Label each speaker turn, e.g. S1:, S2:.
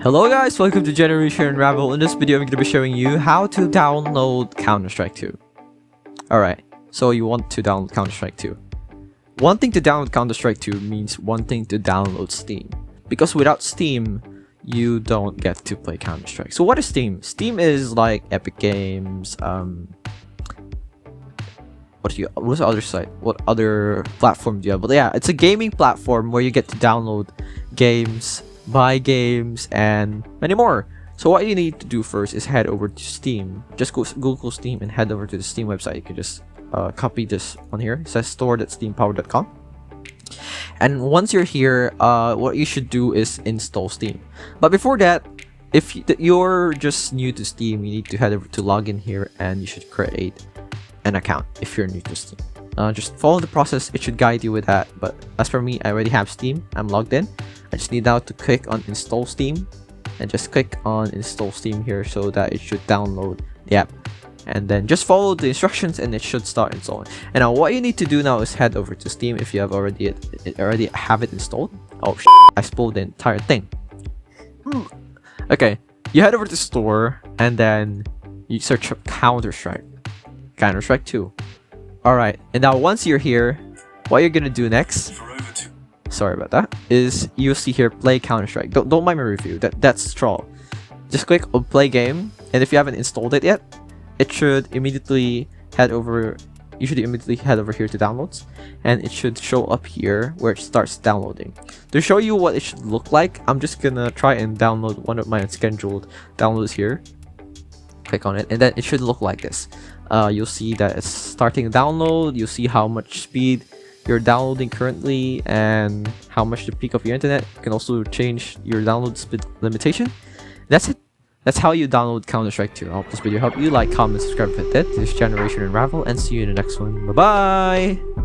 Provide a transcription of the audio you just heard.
S1: Hello guys, welcome to Generation Unravel. In this video, I'm going to be showing you how to download Counter-Strike 2. Alright, so you want to download Counter-Strike 2. Wanting to download Counter-Strike 2 means wanting to download Steam. Because without Steam, you don't get to play Counter-Strike. So what is Steam? Steam is like Epic Games, what's the other site? What other platform do you have? But yeah, it's a gaming platform where you get to download games, buy games, and many more. So what you need to do first is head over to Steam. Just go Google Steam and head over to the Steam website. You can just copy this on here. It says store.steampower.com. And once you're here, what you should do is install Steam. But before that, if you're just new to Steam, you need to head over to login here, and you should create an account if you're new to Steam. Just follow the process, it should guide you with that. But as for me, I already have Steam, I'm logged in. I just need now to click on install Steam, and just click on install Steam here so that it should download the app. And then just follow the instructions and it should start installing. And now what you need to do now is head over to Steam if you have already have it installed. Oh I spoiled the entire thing. Okay, you head over to store and then you search up Counter-Strike 2. Alright, and now once you're here, what you're gonna do next, sorry about that, is you'll see here play Counter-Strike. Don't mind my review, that's troll. Just click on play game, and if you haven't installed it yet, it should immediately head over here to downloads, and it should show up here where it starts downloading. To show you what it should look like, I'm just gonna try and download one of my unscheduled downloads here. Click on it, and then it should look like this. You'll see that it's starting to download. You'll see how much speed you're downloading currently and how much the peak of your internet. You can also change your download speed limitation. That's it. That's how you download Counter-Strike 2. I hope this video helped you. Like, comment, subscribe if it did. This is Generation Unravel, and see you in the next one. Bye bye.